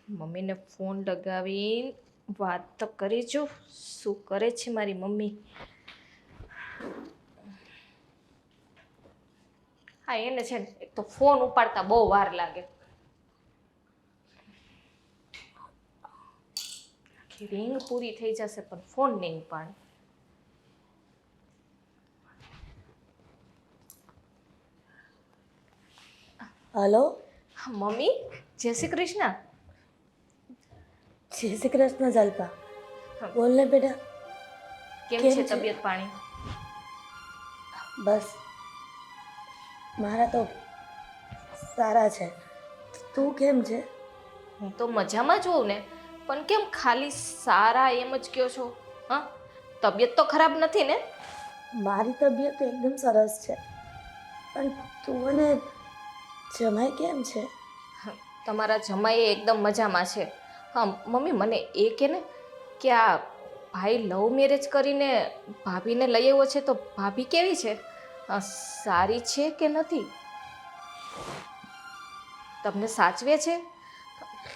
મમ્મીને ફોન લગાવીને વાત તો કરી જો શું કરે છે મારી મમ્મી. હા એને છે ને એક તો ફોન ઉપાડતા બહુ વાર લાગે. આખી રિંગ પૂરી થઈ જશે પણ ફોન નહીં ઉપાડે. હલો. હા મમ્મી, જય શ્રી કૃષ્ણ. જય શ્રી કૃષ્ણ જલ્પા. હા, બોલ ને બેટા. કેમ છે તબિયત પાણી? બસ મારા તો સારા છે. તું કેમ છે? હું તો મજામાં જ હોઉં ને, પણ કેમ ખાલી સારા એમ જ કહો છો? હા, તબિયત તો ખરાબ નથી ને? મારી તબિયત તો એકદમ સરસ છે, પણ તું અને જમાઈ કેમ છે? તમારા જમાઈ એકદમ મજામાં છે. હા મમ્મી, મને એ કે ને કે આ ભાઈ લવ મેરેજ કરીને ભાભીને લઈ આવ્યો છે, તો ભાભી કેવી છે? સારી છે કે નથી? તમને સાચવે છે?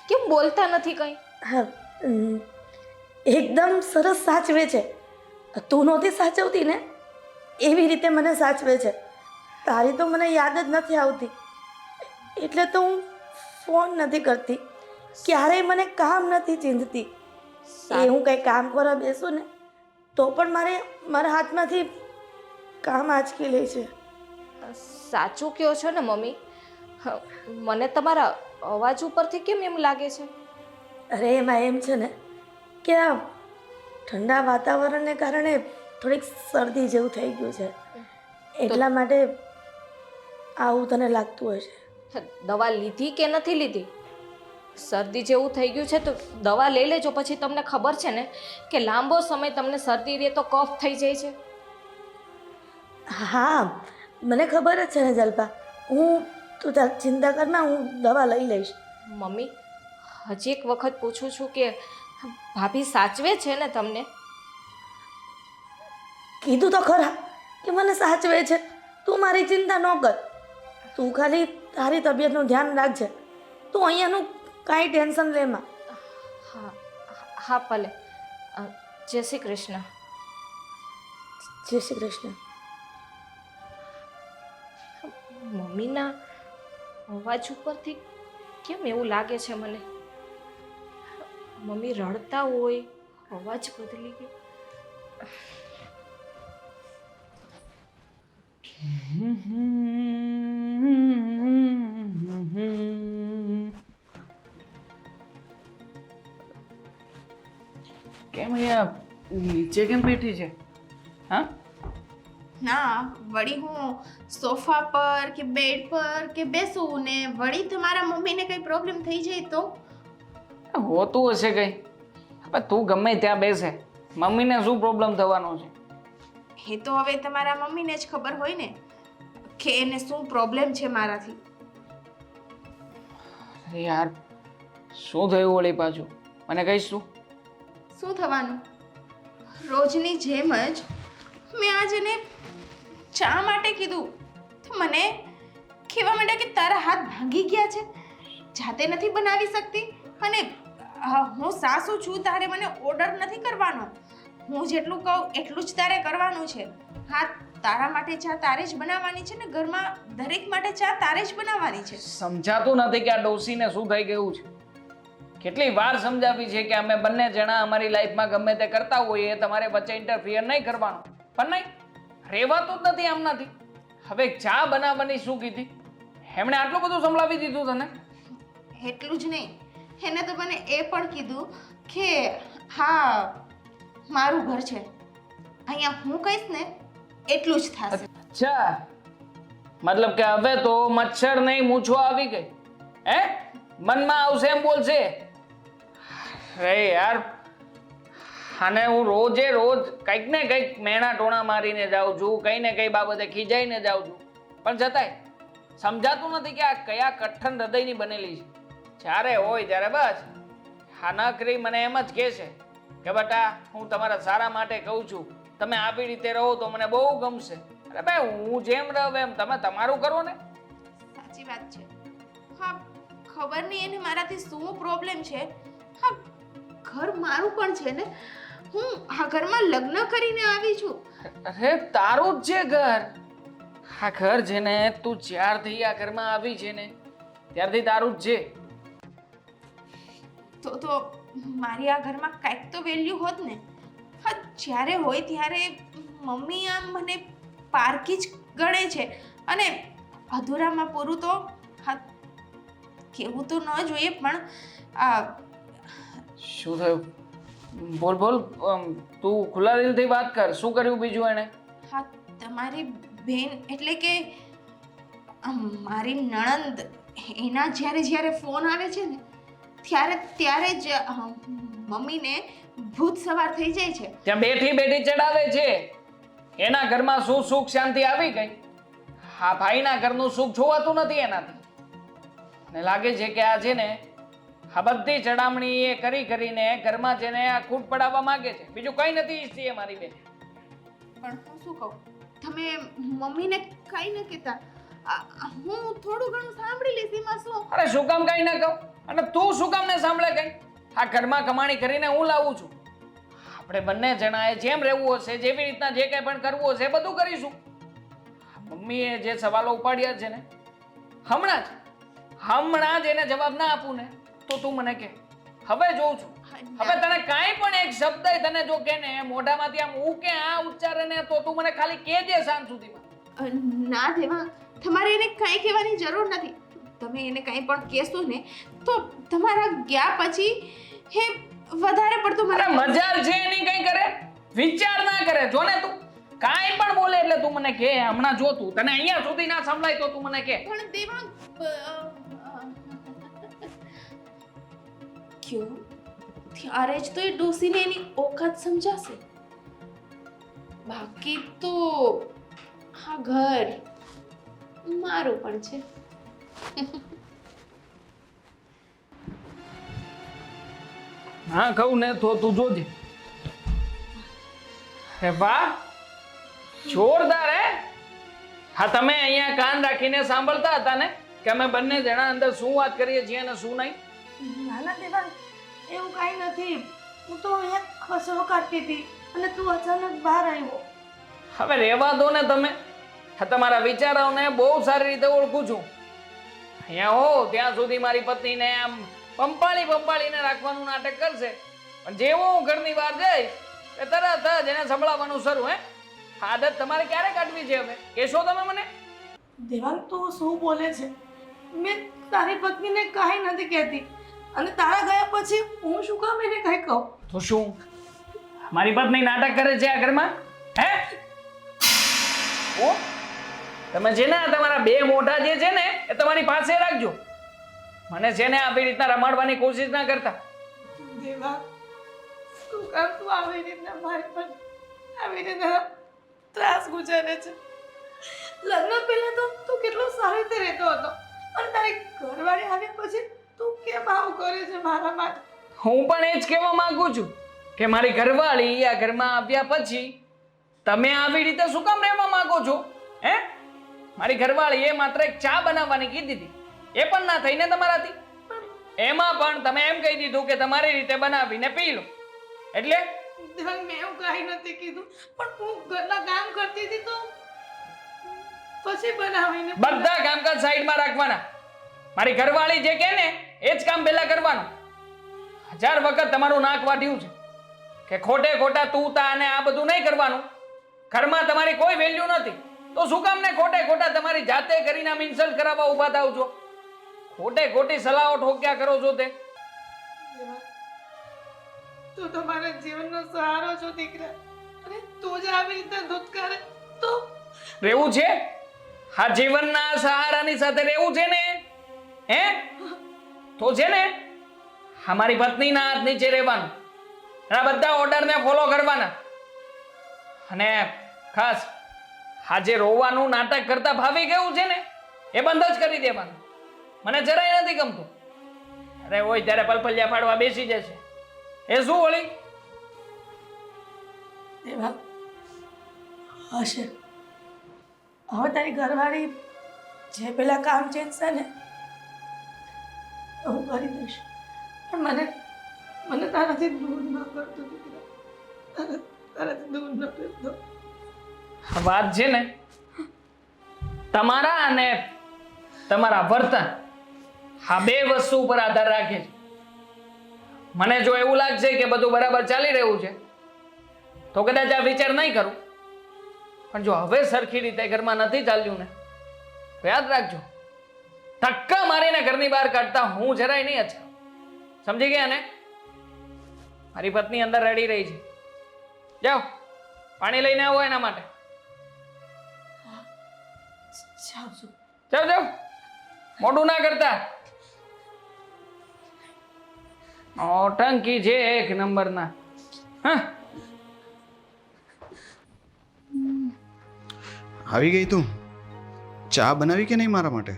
કેમ બોલતા નથી કંઈ? હા, એકદમ સરસ સાચવે છે. તું નહોતી સાચવતી ને એવી રીતે મને સાચવે છે. તારી તો મને યાદ જ નથી આવતી, એટલે તો હું ફોન નથી કરતી. ક્યારેય મને કામ નથી ચીંધતી. એ હું કંઈ કામ કરવા બેસું ને તો પણ મારા હાથમાંથી કામ આંચકી લે છે. સાચું કહો છો ને મમ્મી? મને તમારા અવાજ ઉપરથી કેમ એમ લાગે છે? અરે એમાં એમ છે ને કે આ ઠંડા વાતાવરણને કારણે થોડીક શરદી જેવું થઈ ગયું છે, એટલા માટે આવું તને લાગતું હશે. દવા લીધી કે નથી લીધી? શરદી જેવું થઈ ગયું છે તો દવા લઈ લેજો. પછી તમને ખબર છે ને કે લાંબો સમય તમને શરદી રહે તો કફ થઈ જાય છે. હા, મને ખબર જ છે ને જલ્પા. તું ચિંતા કર ના, હું દવા લઈ લઈશ. મમ્મી, હજી એક વખત પૂછું છું કે ભાભી સાચવે છે ને તમને? કીધું તો ખરા કે મને સાચવે છે. તું મારી ચિંતા ન કર. તું ખાલી તારી તબિયતનું ધ્યાન રાખજે. તું અહીંયાનું કાંઈ ટેન્શન લેમાં. હા હા ભલે. જય શ્રી કૃષ્ણ. જય શ્રી કૃષ્ણ. મમ્મીના અવાજ ઉપરથી કેમ એવું લાગે છે મને? મમ્મી રડતા હોય, અવાજ બદલી ગયો. કેમ અહીંયા નીચે કેમ બેઠી છે? હા, ના વળી હું સોફા પર કે બેડ પર કે બેસું ને વળી તમારા મમ્મીને કઈ પ્રોબ્લેમ થઈ જાય તો? હોતું હશે કઈ. હવે તું ગમે ત્યાં બેસે, મમ્મીને શું પ્રોબ્લેમ થવાનો છે? એ તો હવે તમારા મમ્મીને જ ખબર હોય ને કે એને શું પ્રોબ્લેમ છે મારાથી. અરે યાર, શું થયું વળી પાછું? મને કહીશ તું? શું થવાનું? રોજની જેમ જ મેં આજ એને ચા માટે કીધું તો મને કહેવા માંડ્યા કે તારા હાથ ભાંગી ગયા છે, જાતે નથી બનાવી શકતી, અને હું સાસુ છું, તારે મને ઓર્ડર નથી કરવાનો. હું જેટલું કહું એટલું જ તારે કરવાનું છે. હા, તારા માટે ચા તારે જ બનાવવાની છે ને ઘરમાં દરેક માટે ચા તારે જ બનાવવાની છે. સમજાતું નથી કે આ ડોસીને શું થઈ ગયું છે? કેટલી વાર સમજાવી છે કે અમે બંને જણા અમારી લાઈફમાં ગમે તે કરતા હોઈએ, તમારે વચ્ચે ઇન્ટરફિયર નહીં કરવાનું, પણ નહીં, રહેવાતું જ નથી આમનાથી. હવે ચા બનાવવાની શું કીધી? એમણે આટલું બધું સંભળાવી દીધું તને? એટલું જ નહીં, એને તો મને એ પણ કીધું કે હા મારું ઘર છે, અહીંયા હું કહીશ ને એટલું જ થશે. અચ્છા, મતલબ કે હવે તો મચ્છર નહીં મૂછો આવી ગઈ હે? મનમાં આવશે એમ બોલશે. અરે યાર, અને હું રોજે રોજ કંઈક ને કંઈક મેણા ટોણા મારીને જાઉં છું, કંઈ ને કંઈ બાબતે ખીજાઈને જાઉં છું, પણ છતાંય સમજાતું નથી કે આ કયા કઠણ હૃદયની બનેલી છે. જ્યારે હોય ત્યારે બસ હા નકરી મને એમ જ કહે છે કે બેટા હું તમારા સારા માટે કહું છું, તમે આવી રીતે રહો તો મને બહુ ગમશે. અરે ભાઈ, હું જેમ રહું એમ તમે તમારું કરો ને. સાચી વાત છે. હા, ખબર નહીં એને મારાથી શું પ્રોબ્લેમ છે. હા, ઘર મારું પણ છે ને. હું આ ઘરમાં લગ્ન કરીને આવી છું. અરે તારું જ છે ઘર. આ ઘર છે ને તું જ્યારથી આ ઘરમાં આવી છે ને ત્યારથી તારું જ છે. તો મારી આ ઘરમાં કાંઈક તો વેલ્યુ હોત ને. હા, જ્યારે હોય ત્યારે મમ્મી આમ મને પારકી જ ગણે છે અને અધૂરામાં પૂરું તો હા કહેવું તો ન જોઈએ પણ આ શું થયું? બોલ બોલ. તું ખુલ્લા દિલથી વાત કર. શું કર્યું બીજું એણે? હા, તમારી બેન એટલે કે મારી નણંદ એના જ્યારે ફોન આવે છે ને ત્યારે જ મમ્મીને ભૂત સવાર થઈ જાય છે. ત્યાં બેઠી બેઠી ચડાવે છે. એના ઘરમાં શું સુખ શાંતિ આવી ગઈ? હા, ભાઈના ઘરનું સુખ જોવાતું નથી એનાથી. ને લાગે છે કે આ છે ને આ બધી ચડામણી એ કરીને ઘરમાં જેને આ ખૂટ પડાવવા માંગે છે. બીજું કઈ નથી ઈચ્છતી એ મારી બેન. પણ હું શું કહું, તમે મમ્મીને કઈ ન કહેતા. હું થોડું ઘણું સાંભળી લઈશ, એમાં શું? અરે શું કામ કઈ ના કહું? અને તું શું કામ ને સાંભળે કઈ? આ ઘરમાં કમાણી કરીને હું લાવું છું. આપણે બંને જણાએ જેમ રહેવું હશે, જેવી રીતના જે કંઈ પણ કરવું હશે એ બધું કરીશું. મમ્મીએ જે સવાલો ઉપાડ્યા છે ને હમણાં જ એને જવાબ ના આપું ને તો તું મને કહે. હવે જોઉં છું. હવે તને કાંઈ પણ એક શબ્દ તને જો કે ને મોઢામાંથી આમ હું કે આ ઉચ્ચારે ને તો તું મને ખાલી કહેજે સાંજ સુધીમાં. ના દેવા, તમારે એને કંઈ કહેવાની જરૂર નથી. તમે એને કંઈ પણ કહેશો ને તો તમારા ગયા પછી હે વધારે પડતું અરે મને મજાલ છે એની કંઈ કરે, વિચાર ના કરે. જો ને તું કાંઈ પણ બોલે એટલે તું મને કહે. હમણાં જો તું તને અહીંયા સુધી ના સંભળાય તો તું મને કહે. પણ દેવા ક્યું ત્યારે જ તો એ ડોસીને એની ઓકાત સમજાશે. બાકી તો આ ઘર મારું પણ છે. હા કહું ને તો તું જોજે. હે વાહ, જોરદાર હે. હા, તમે અહીંયા કાન રાખીને સાંભળતા હતા ને કે અમે બંને જણા અંદર શું વાત કરીએ છીએ અને શું નહીં? ના ના દેવાંગ, એવું કાંઈ નથી. હું તો અહીંયા કચરો કાઢતી હતી અને તું અચાનક બહાર આવ્યો. હવે રહેવા દો ને તમે. તમારા વિચારોને બહુ સારી રીતે ઓળખું છું. અહીંયા હો ત્યાં સુધી મારી પત્નીને આમ પંપાળીને રાખવાનું નાટક કરશે, પણ જેવો હું ઘરની બહાર જઈશ એ તરત જ એને સંભળાવવાનું શરૂ. આદત તમારે ક્યારે કાઢવી છે? હવે કહેશો તમે મને? દેવાંગ, તું શું બોલે છે? મેં તારી પત્નીને કાંઈ નથી કહેતી અને તારા ગયા પછી હું શું કામ એને કાંઈ કહું? તો શું મારી પત્ની નાટક કરે છે આ ઘરમાં? હે ઓ તમે છે ને તમારા બે મોઢા જે છે ને એ તમારી પાસે રાખજો. મને છે ને આવી રીતના રમાડવાની કોશિશ ના કરતા. દેવાંગ, શું કામ તું આવી રીતના મારી પર આવી રીતના ત્રાસ ગુજારે છે? લગ્ન પહેલા તો તું કેટલો સારી રીતે રહેતો હતો અને તારી ઘરવાળી આવ્યા પછી તું કેમ આવું કરે છે મારા માટે? હું પણ એ જ કહેવા માંગુ છું કે મારી ઘરવાળી આ ઘરમાં આવ્યા પછી તમે આવી રીતે શું કામ રહેવા માંગો છો? હે, મારી ઘરવાળીએ માત્ર એક ચા બનાવવાની કીધી હતી, એ પણ ના થઈને તમારાથી. એમાં પણ તમે એમ કહી દીધું કે તમારી રીતે બનાવીને પી લો. એટલે દેવાંગ, મેં એવું કાંઈ નથી કીધું, પણ હું ઘરના કામ કરતી હતી તો પછી બનાવીને બધા કામકાજ સાઈડમાં રાખવાના. મારી ઘરવાળી જે કહે ને એ જ કામ પહેલા કરવાનું. 1000 વખત તમારું નાક વાઢ્યું છે કે ખોટે ખોટા તું તા અને આ બધું નહીં કરવાનું. ઘરમાં તમારી કોઈ વેલ્યુ નથી તો શું કામ ને ખોટે ખોટા તમારી જાતે કરીને આમ ઇન્સલ્ટ કરાવવા ઊભા થાવ છો? ખોટે ખોટી સલાહો ઠોક્યા કરો છો તે. તું તો મારા જીવનનો સહારો છો દીકરા, અને તું જ આવી રીતે ધૂતકારે તો રહેવું છે? આ જીવનના સહારાની સાથે રહેવું છે ને? હે તો છે ને અમારી પત્નીના હાથ નીચે રહેવાનું, આ બધા ઓર્ડરને ફોલો કરવાના. અને ખાસ આજે રોવાનું નાટક કરતા ભાવી ગયું છે ને એ બંધ જ કરી દેવાનું. મને જરાય નથી ગમતું. અરે હોય ત્યારે પલપલિયા પાડવા બેસી જશે. એ શું વળી? એવા હશે. હવે તારી ઘરવાળી જે પેલા કામ ચેન્જ છે ને હું કરી દઈશ, પણ મને મને તારાથી દૂર ન કરતો દીકરા, તારાથી દૂર ન કરતો. આ વાત છે ને તમારા અને તમારા વર્તન આ બે વસ્તુ ઉપર આધાર રાખે છે. મને જો એવું લાગશે કે બધું બરાબર ચાલી રહ્યું છે તો કદાચ આ વિચાર નહીં કરું, પણ જો હવે સરખી રીતે ઘરમાં નથી ચાલ્યું ને તો યાદ રાખજો, ધક્કા મારીને ઘરની બહાર કાઢતા હું જરાય નહીં અચ્છા. સમજી ગયા ને? મારી પત્ની અંદર રડી રહી છે, જાઓ પાણી લઈને આવો એના માટે. જાઉં છું. જાઓ જાઓ, મોઢું ના કરતા. નોટંકી છે એક નંબરના. હા, આવી ગઈ તું? ચા બનાવી કે નહીં મારા માટે?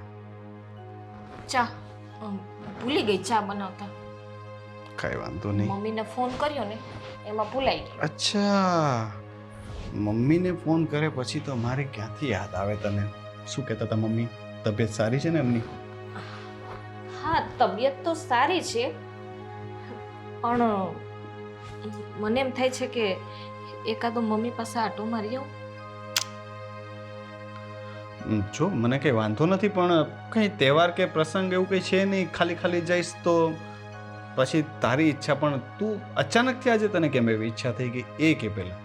ચા ભૂલી ગઈ ચા બનાવતા. કાંઈ વાંધો નહીં. મમ્મીને ફોન કર્યો ને એમાં ભૂલાઈ ગઈ. અચ્છા, મમ્મીને ફોન કરે પછી તો મારે ક્યાંથી યાદ આવે તને? શું કહેતા હતા મમ્મી? તબિયત સારી છે ને એમની? હા, તબિયત તો સારી છે, પણ મને એમ થાય છે કે એકાદો મમ્મી પાસે આટો મારી આવું. જો મને કંઈ વાંધો નથી, પણ કંઈ તહેવાર કે પ્રસંગ એવું કંઈ છે નહીં, ખાલી ખાલી જઈશ તો પછી તારી ઈચ્છા. પણ તું અચાનકથી આજે તને કેમ એવી ઈચ્છા થઈ ગઈ એ કે પહેલાં?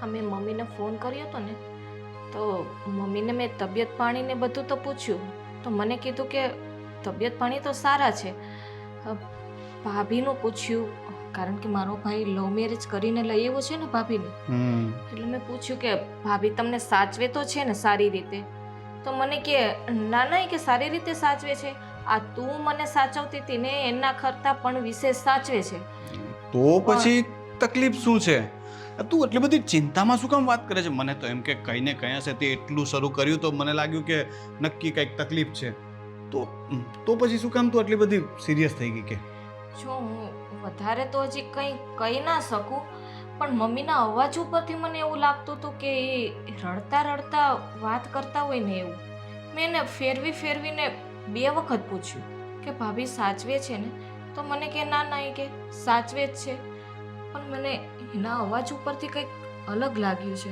અમે મમ્મીને ફોન કર્યો હતો ને તો મમ્મીને મેં તબિયત પાણીને બધું તો પૂછ્યું, તો મને કીધું કે તબિયત પાણી તો સારા છે. ભાભીનું પૂછ્યું, કારણ કે મારો ભાઈ લવ મેરેજ કરીને લઈ આવ્યો છે ને ભાભીને, એટલે મેં પૂછ્યું કે ભાભી તમને સાચવે તો છે ને સારી રીતે? તો મને કે ના ના, કે સારી રીતે સાચવે છે, આ તું મને સાચવતી હતી ને એના કરતાં પણ વિશેષ સાચવે છે. તો પછી તકલીફ શું છે? તું એટલી બધી ચિંતામાં શું કામ વાત કરે છે? મને તો એમ કે કંઈ ને કંઈ હશે, તે એટલું શરૂ કર્યું તો મને લાગ્યું કે નક્કી કંઈક તકલીફ છે. તો પછી શું કામ તું આટલી બધી સિરિયસ થઈ ગઈ? કે જો હું વધારે તો હજી કંઈ કહી ના શકું, પણ મમ્મીના અવાજ ઉપરથી મને એવું લાગતું હતું કે એ રડતા રડતા વાત કરતા હોય ને એવું. મેં એને ફેરવીને 2 વખત પૂછ્યું કે ભાભી સાચવે છે ને? તો મને કે ના ના, એ કે સાચવે જ છે, પણ મને એના અવાજ ઉપરથી કંઈક અલગ લાગ્યું છે.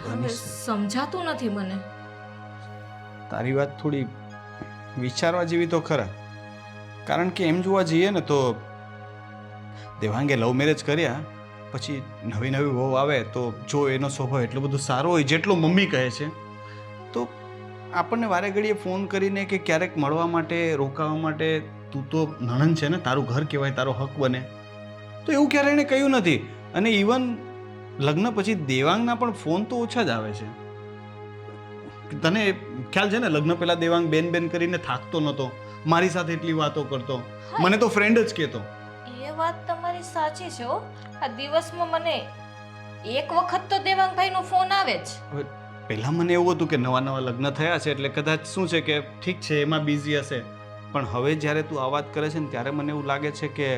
હવે સમજાતું નથી મને. તારી વાત થોડી વિચારવા જેવી તો ખરા, કારણ કે એમ જોવા જઈએ ને તો દેવાંગે લવ મેરેજ કર્યા પછી નવી નવી વહુ આવે તો જો એનો સ્વભાવ એટલો બધો સારો હોય જેટલો મમ્મી કહે છે, તો આપણને વારે ઘડીએ ફોન કરીને કે ક્યારેક મળવા માટે રોકાવા માટે, તું તો નણંદ છે ને, તારું ઘર કહેવાય, તારો હક બને, તો એવું ક્યારે એણે કહ્યું નથી. અને ઇવન લગ્ન પછી દેવાંગના પણ ફોન તો ઓછા જ આવે છે. તને ખ્યાલ છે ને, લગ્ન પહેલા દેવાંગ બેન બેન કરીને થાકતો નહોતો, મારી સાથે એટલી વાતો કરતો, મને તો ફ્રેન્ડ જ કહેતો. એ વાત તમારી સાચી છે હો. આ દિવસમાં મને 1 વખત તો દેવાંગભાઈનો ફોન આવે જ. પહેલાં મને એવું હતું કે નવા નવા લગ્ન થયા છે એટલે કદાચ શું છે કે ઠીક છે એમાં બિઝી હશે, પણ હવે જ્યારે તું આ વાત કરે છે ને ત્યારે મને એવું લાગે છે કે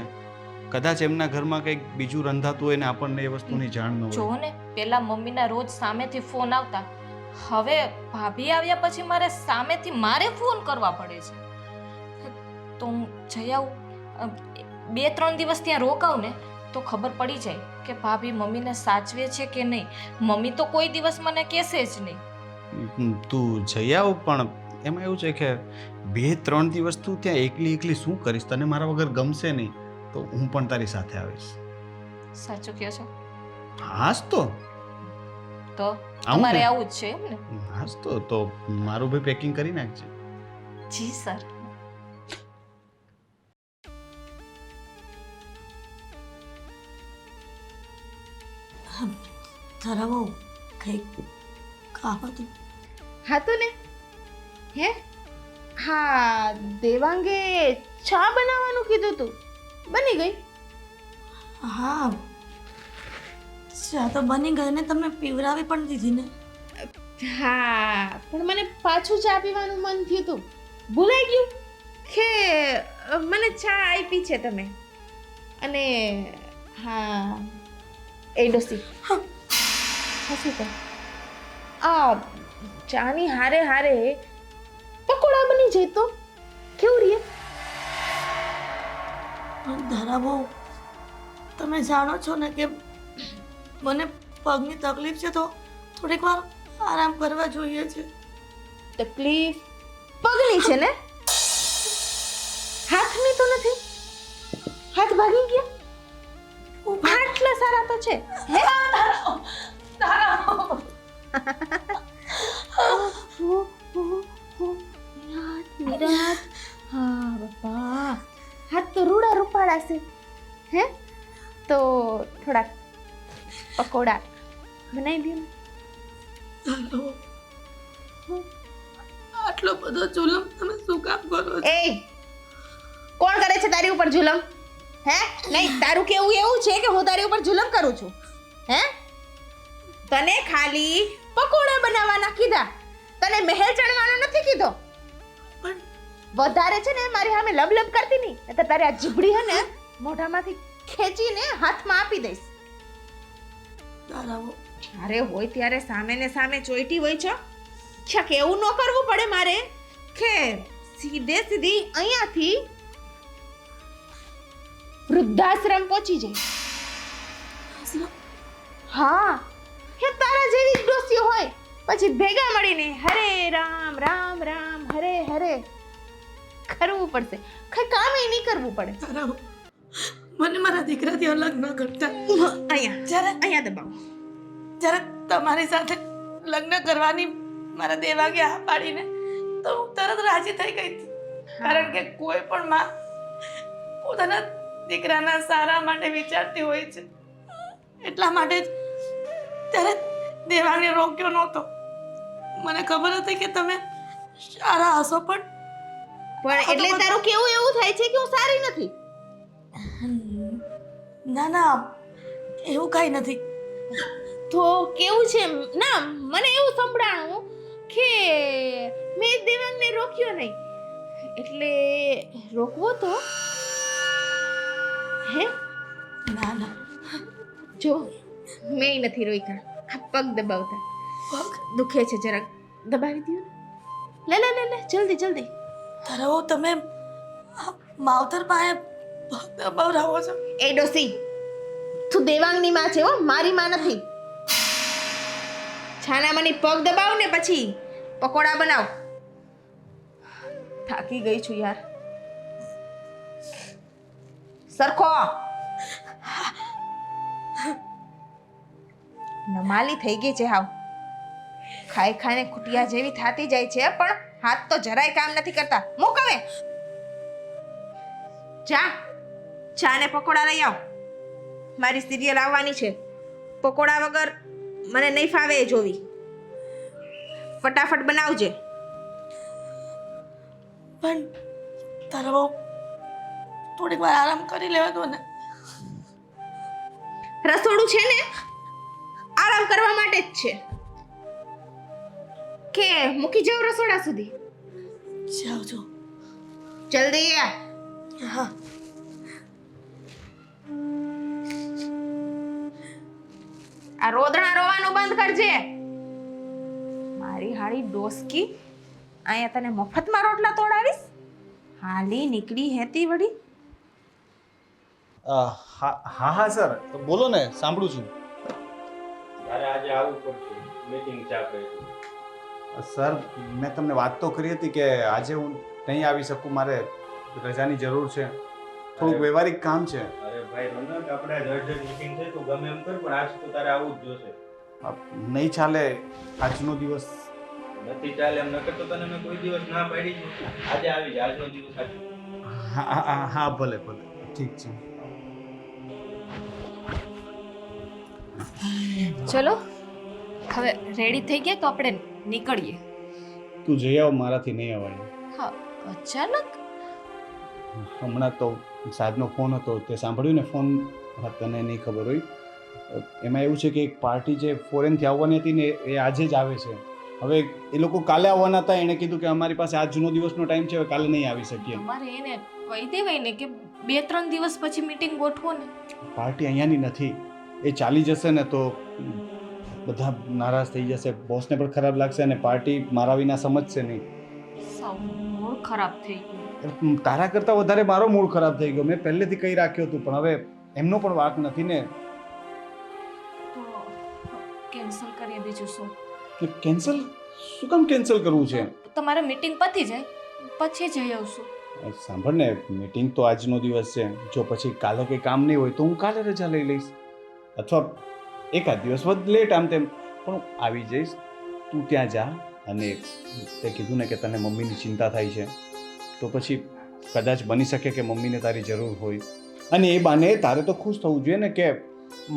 કદાચ એમના ઘરમાં કંઈક બીજું રંધાતું હોય ને આપણને એ વસ્તુની જાણ ન હોય. જો ને, પહેલા મમ્મીના રોજ સામેથી ફોન આવતા, હવે ભાભી આવ્યા પછી મારે સામેથી ફોન કરવા પડે છે. તો હું જઈ આવું, 2-3 દિવસ ત્યાં રોકાઉં ને તો ખબર પડી જાય કે ભાભી મમ્મીને સાચવે છે કે નહીં. મમ્મી તો કોઈ દિવસ મને કહેશે જ નહીં. તું જઈ આવ, પણ એમાં એવું છે કે 2-3 દિવસ તું ત્યાં એકલી શું કરીશ? તને મારા વગર ગમશે નહીં, તો હું પણ તારી સાથે આવીશ. સાચું કહો છો? હાસ તો તમારે આવું જ છે એમ ને? હાસ તો મારું ભાઈ પેકિંગ કરી નાખજે. જી સર. ધરાવો કંઈક ખાવા. હા તો ને, હે હા, દેવાંગે ચા બનાવવાનું કીધું તું, બની ગઈ? હા, ચા તો બની ગઈ ને, તમે પીવડાવી પણ દીધી ને. હા, પણ મને પાછું ચા પીવાનું મન થયું હતું, ભૂલાઈ ગયું કે મને ચા આપી છે તમે. અને હા, એ ડોસી, હા શું કહે, આ ચાની હારે હારે પકોડા બની જાય તો કેવું રહે? પણ ધરાવો, તમે જાણો છો ને કે મને પગની તકલીફ છે, તો થોડીક વાર આરામ કરવા જોઈએ છે. તકલીફ પગની છે ને? હાથની તો નથી? હાથ ભાગી ગયા? આટલા સારા તો છે હે? નિરાત. હા બાપા, હાથ તો રૂડા રૂપાળા છે હે? તો થોડાક પકોડા બનાવી દો ને. ધરાવો, આટલો બધો જુલમ તમે શું કામ કરો છો? એ કોણ કરે છે તારી ઉપર જુલમ? હે? નહીં, તારું કેવું એવું છે કે હું તારી ઉપર જુલમ કરું છું? હે? તને ખાલી પકોડા બનાવવાના કીધા, તને મહેલ ચણવાનો નથી કીધો. પણ વધારે છે ને મારી સામે લબલબ કરતી નહીં, એટલે તારી આ જીભડી હે ને મોઢામાંથી ખેંચીને હાથમાં આપી દઈશ. ધરાવો, અરે હોય ત્યારે સામે ને સામે ચોઈટી હોય છો. છક એવું ન કરવું પડે મારે કે સીધે સીધી અહીંયાથી વૃદ્ધાશ્રમ પહોંચી જાય. હા, હે તારા જેવી જ ડોસીઓ હોય પછી ભેગા મળીને હરે રામ રામ રામ હરે હરે કરવું પડશે. કઈ કામ નહીં કરવું પડે. ધરાવો, મને મારા દીકરાથી અલગ ન કરતા. અહીંયા દબાવો. જ્યારે તમારી સાથે લગ્ન કરવાની મારા દેવાગે હા પાડીને તો હું તરત રાજી થઈ ગઈ હતી. કારણ કે કોઈ પણ માં પોતાના દીકરાના સારા માટે વિચારતી હોય છે. એટલા માટે જ ત્યારે દેવાંગને રોક્યો નહોતો. મને ખબર હતી કે તમે સારા હશો, પણ એટલે તારું કેવું એવું થાય છે કે હું સારી નથી? ના ના, એવું કાંઈ નથી. તો કેવું છે? ના, મને એવું સંભળાણું કે મેં દેવાંગને રોક્યો નહીં, એટલે રોકવો તો હે? ના ના, જો મેં નથી રોક્યા. આ પગ દબાવતા પગ દુખે છે, જરાક દબાવી દો ને. લે લે લે લે, જલ્દી જલ્દી. ધરાવો, તમે આ માવતર પાસે પગ દબાવરાવો છો. એ ડોસી, તું દેવાંગની માં છે હો, મારી માં નથી. છાનામાની પગ દબાવ ને પછી પકોડા બનાવ. થાકી ગઈ છું યાર. સરખો નમાલી થઈ ગઈ છે હાવ. ખાઈ ખાઈને ખુટિયા જેવી થાતી જાય છે, પણ હાથ તો જરાય કામ નથી કરતા. મૂક હવે. ચા ને પકોડા લઈ આવ. મારી સિરિયલ આવવાની છે. પકોડા વગર મને નહીં ફાવે એ જોવી. ફટાફટ બનાવજે. પણ ધરાવો, થોડીક વાર આરામ કરી લેવા દો ને. રસોડું છે ને આરામ કરવા માટે જ છે કે મૂકી જાવ રસોડા સુધી? જાઓ છો. જલ્દી આ. હા. આ રોદણા રોવાનું બંધ કરજે. મારી હાળી ડોસકી અહીંયા તને મફતમાં રોટલા તોડાવીશ. હાલી નીકળી હેતી વળી. હા હા સર, બોલો ને, સાંભળું છું. તારે આજે આવવું પડશે, મીટિંગ ચાલે છે. સર, મેં તમને વાત તો કરી હતી કે આજે હું નહીં આવી શકું, મારે રજાની જરૂર છે. થોડુંક વ્યવહારિક કામ છે. અરે ભાઈ રોનક, આપણે અર્જન્ટ મીટિંગ છે, તું ગમે એમ કર, પણ આજ તો તારે આવવું જ જોશે. નહીં ચાલે આજનો દિવસ. નથી ચાલે એમ નકર તો તને મેં કોઈ દિવસ ના પાડી જ નથી. આજે આવી જા, આજનો દિવસ આજે. હા હા હા, ભલે ભલે, ઠીક છે. ચલો હવે રેડી થઈ ગયા તો આપણે નીકળીએ. તું જઈ આવ, મારાથી નહીં અવાય. હા, અચાનક હમણાં તો સાહેબનો ફોન હતો, તે સાંભળ્યું ને ફોન? હા, તને નહીં ખબર હોય. એમાં એવું છે કે એક પાર્ટી જે ફોરેનથી આવવાની હતી ને એ આજે જ આવે છે. હવે એ લોકો કાલે આવવાના હતા, એણે કીધું કે અમારી પાસે આજનો દિવસનો ટાઈમ છે, હવે કાલે નહીં આવી શકીએ. તમારે એને કહી દેવાય ને કે 2-3 દિવસ પછી મીટિંગ ગોઠવો ને. પાર્ટી અહીંયાની નથી, એ ચાલી જશે ને તો બધા નારાજ થઈ જશે, બોસને પણ ખરાબ લાગશે અને પાર્ટી મારા વિના સમજશે નહીં. સાવ મૂડ ખરાબ થઈ ગયું. તારા કરતાં વધારે મારો મૂડ ખરાબ થઈ ગયો. મેં પહેલેથી કહી રાખ્યું હતું, પણ હવે એમનો પણ વાંક નથી ને. તો કેન્સલ કરીએ, બીજું શું. કેન્સલ? શું કામ કેન્સલ કરવું છે? તમારે મીટિંગ પતી જાય પછી જઈ આવશું. સાંભળ ને, મીટિંગ તો આજનો દિવસ છે. જો પછી કાલે કંઈ કામ નહીં હોય તો હું કાલે રજા લઈ લઈશ, અથવા એકાદ દિવસ વધ લેટ આમ તેમ, પણ હું આવી જઈશ. તું ત્યાં જા. અને તે કીધું ને કે તને મમ્મીની ચિંતા થાય છે, તો પછી કદાચ બની શકે કે મમ્મીને તારી જરૂર હોય, અને એ બાને તારે તો ખુશ થવું જોઈએ ને કે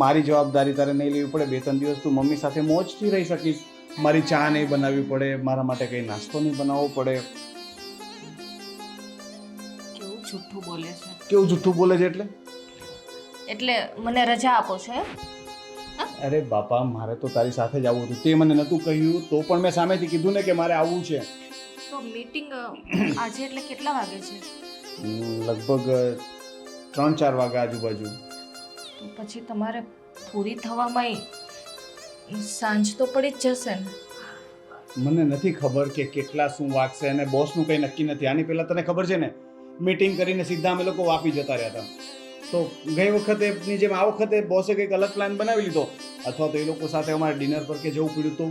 મારી જવાબદારી તારે નહીં લેવી પડે. 2-3 દિવસ તું મમ્મી સાથે મોજથી રહી શકીશ. મારી ચા નહીં બનાવવી પડે, મારા માટે કંઈ નાસ્તો નહીં બનાવવો પડે. કેવું જૂઠું બોલે છે. કેવું જૂઠું બોલે છે એટલે મને રજા આપો છો એમ? અરે બાપા, મારે તો તારી સાથે જ આવવું હતું. તે મને નહોતું કહ્યું તો પણ મેં સામેથી કીધું ને કે મારે આવવું છે. તો મીટિંગ આજે એટલે કેટલા વાગે છે? લગભગ 3-4 વાગ્યા આજુબાજુ. તો પછી તમારે પૂરી થવામાં સાંજ તો પડી જ જશે ને. મને નથી ખબર કે કેટલા શું વાગશે, અને બોસનું કંઈ નક્કી નથી. આની પહેલાં તને ખબર છે ને, મીટિંગ કરીને સીધા અમે લોકો વાપી જતા રહ્યા હતા. તો ગઈ વખતેની જેમ આ વખતે બોસે કંઈક અલગ પ્લાન બનાવી લીધો, અથવા તો એ લોકો સાથે અમારે ડિનર પર કે જવું પડ્યું તો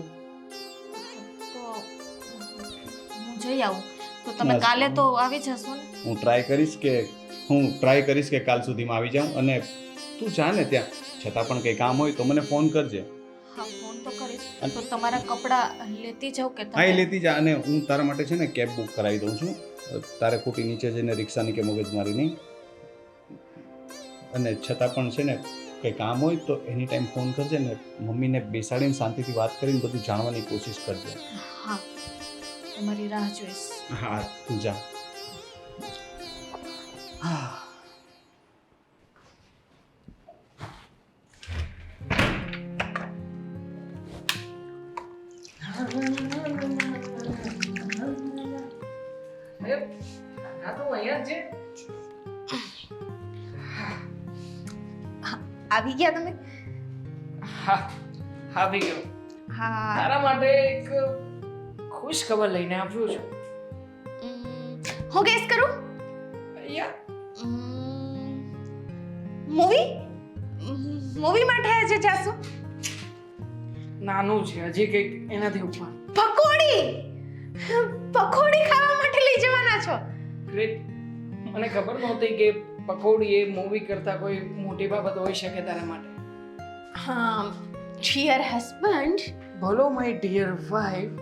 હું જઈ આવું. તો તમે કાલે તો આવી જશો ને? હું ટ્રાય કરીશ કે કાલ સુધીમાં આવી જાઉં. અને તું જા ને ત્યાં, છતાં પણ કંઈ કામ હોય તો મને ફોન કરજે. હા, ફોન તો કરીશ. તો તમારા કપડાં લેતી જાઉં કે હા, એ લેતી જા. અને હું તારા માટે છે ને કેબ બુક કરાવી દઉં છું. તારે ખોટી નીચે જઈને રિક્ષાની કે મગજમારી નહીં. અને છતાં પણ છે ને કંઈ કામ હોય તો એની ટાઈમ ફોન કરજે ને મમ્મીને બેસાડીને શાંતિથી વાત કરીને બધું જાણવાની કોશિશ કરજે. હા, તમારી રાહ જોઈશ. હા, તું જા. આવી ગયા તમે? હા, આવી ગયો. હા. તારા માટે એક ખુશ ખબર લઈને આવ્યો છું. હું ગેસ કરું. મૂવી માટે આજે જાશું? નાનું છે હજી, કંઈક એનાથી ઉપર. પકોડી ખાવા માટે લઈ જવાના છો? ગ્રેટ. મને ખબર નહોતી કે પકોડી એ મૂવી કરતા કોઈ મોટી બાબત હોઈ શકે તારા માટે. હા, ડિયર હસબન્ડ. બોલો માય ડિયર વાઇફ.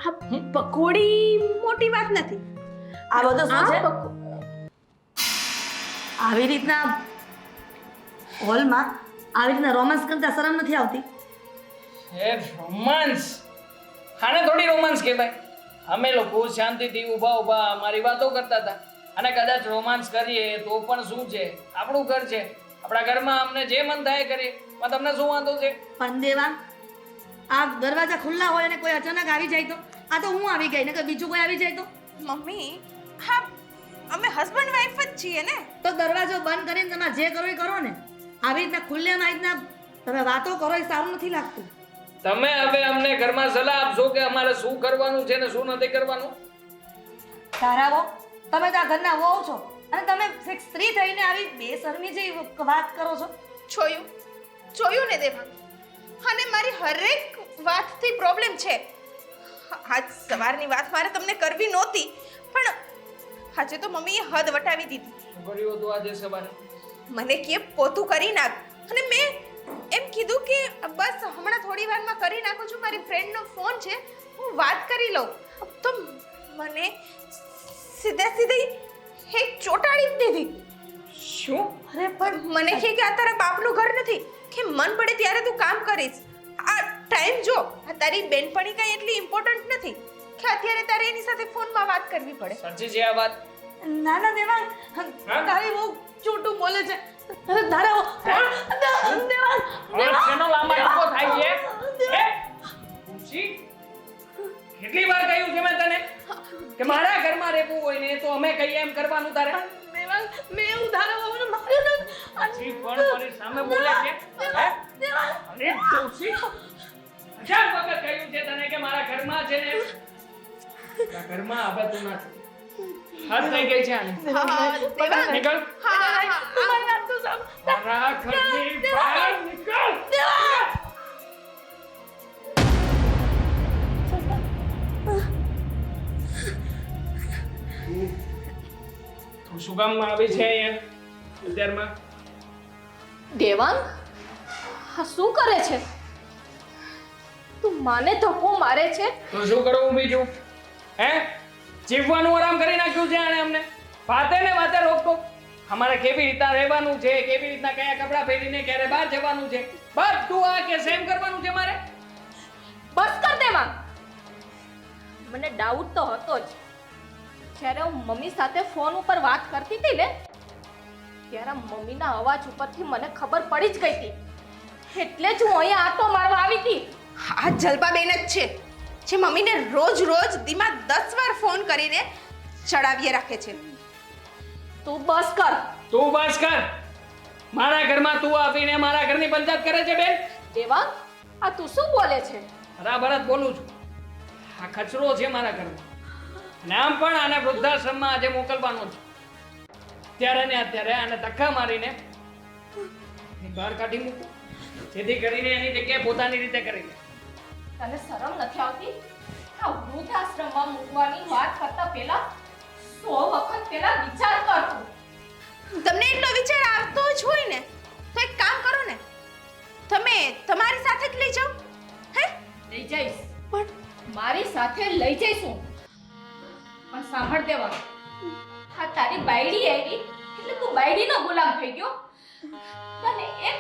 આ પકોડી મોટી વાત નથી. આ બધું શું છે? આવી રીતના હોલમાં આવી રીતના રોમાન્સ કરતા શરમ નથી આવતી? હે, રોમાન્સ? આને થોડી રોમાન્સ કહેવાય. અમે લોકો શાંતિથી ઊભા અમારી વાતો કરતા હતા, અને કદાચ રોમાન્સ કરીએ તો પણ શું છે, આપણું ઘર છે. આપણા ઘરમાં અમને જે મન થાય કરીએ. માં તમને શું વાંધો છે? પણ દેવા, આ દરવાજા ખુલ્લા હોય અને કોઈ અચાનક આવી જાય તો? આ તો હું આવી ગઈ ને કે બીજું કોઈ આવી જાય તો? મમ્મી, હા, અમે હસબન્ડ વાઈફ જ છીએ ને. તો દરવાજો બંધ કરીને તમે જે કરો એ કરો ને. આવી રીતના ખુલ્લેમાં આવી રીતના તમે વાતો કરો એ સારું નથી લાગતું. તમે હવે અમને ઘરમાં સલાહ આપશો કે અમારે શું કરવાનું છે ને શું નથી કરવાનું? તારાવો, તમે તો આ ઘરના વહુ છો અને તમે એક સ્ત્રી થઈને આવી બેશરમી જેવી વાત કરો છો. જોયું ને દેવાંગ, અને મારી હરેક વાતથી પ્રોબ્લેમ છે. આજ સવારની વાત મારે તમને કરવી નહોતી, પણ આજે તો મમ્મીએ હદ વટાવી દીધી. શું કર્યું હતું આજે સવારે? મને કે પોતું કરી નાખ, અને મેં એમ કીધું કે બસ હમણાં થોડી વારમાં કરી નાખું છું, મારી ફ્રેન્ડનો ફોન છે, હું વાત કરી લઉં. તો મને સીધી એક ચોટાડી દીધી. શું? અરે પણ મને કહે કે આ તારા બાપનું ઘર નથી, કે મન પડે ત્યારે તું કામ કરીશ. આ ટાઈમ જો, આ તારી બેનપણી કાંઈ એટલી ઇમ્પોર્ટન્ટ નથી કે અત્યારે તારે એની સાથે ફોનમાં વાત કરવી પડે. સાચી છે આ વાત? ના ના દેવાંગ, તારી બહુ ચોટું બોલે છે. તારા દેવાંગ, શેનો લાંબા ટૂંકો થાય છે? હે? ખુશી, કેટલી વાર કહ્યું છે મેં તને કે મારા ઘરમાં રહેવું હોય ને તો અમે કહીએ એમ કરવાનું તારે? દેવાંગ, મેં હું તારા વહુને માર્યો નથી. હજી પણ મારી સામે બોલે છે? હે? દેવાંગ, અરે ખુશી, હજાર વખત કહ્યું છે તને કે મારા ઘરમાં છે ને, આ ઘરમાં હવે તું નથી. હાથ થઈ ગઈ છે આને દેવાંગ નીકળ હા હા મારી વાત તો સાંભળ. મારા ઘરની બહાર નીકળ તું શું કામ આવી છે અહીંયા અત્યારમાં દેવાંગ હા શું કરે છે તું માને ધક્કો મારે છે તો શું કરવું બીજું હે જીવવાનું આરામ કરી નાખ્યું છે આણે અમને વાતે ને વાતે રોકતો અમારે કેવી રીતના રહેવાનું છે કેવી રીતના કયા કપડાં પહેરીને ક્યારે બહાર જવાનું છે બધું આ કે સેમ કરવાનું છે મારે બસ કર દેવાંગ મને ડાઉટ તો હતો જ જ્યારે હું મમ્મી સાથે ફોન ઉપર વાત કરતી હતી ને ત્યારે મમ્મીના અવાજ ઉપરથી મને ખબર પડી જ ગઈ હતી એટલે જ હું અહીંયા આટો મારવા આવી હતી આ જલપાબેન જ છે જે મમ્મીને રોજ રોજ દીમાં 10 વાર ફોન કરીને ચડાવીએ રાખે છે તું બસ કર તું બસ કર મારા ઘરમાં તું આવીને મારા ઘરની પંચાયત કરે છે બેન દેવાંગ આ તું શું બોલે છે બરાબર જ બોલું છું આ કચરો છે મારા ઘરમાં અને આમ પણ આને વૃદ્ધાશ્રમમાં આજે મોકલવાનો છે ત્યારે ને અત્યારે આને ધક્કા મારીને બહાર કાઢી મૂકું જેથી કરીને એની જગ્યાએ પોતાની રીતે કરી લે તને શરમ નથી આવતી આ વૃદ્ધાશ્રમમાં મૂકવાની વાત કરતા પહેલા 100 વખત પહેલા વિચાર કર તું. તમને એટલો વિચાર આવતો જ હોય ને તો એક કામ કરો ને તમે તમારી સાથે જ લઈ જાઓ હે લઈ જઈશ પણ મારી સાથે લઈ જઈશું પણ સાંભળ દેવા આ તારી બાયડી આવી એટલે તું બાયડીનો ગુલામ થઈ ગયો તને એક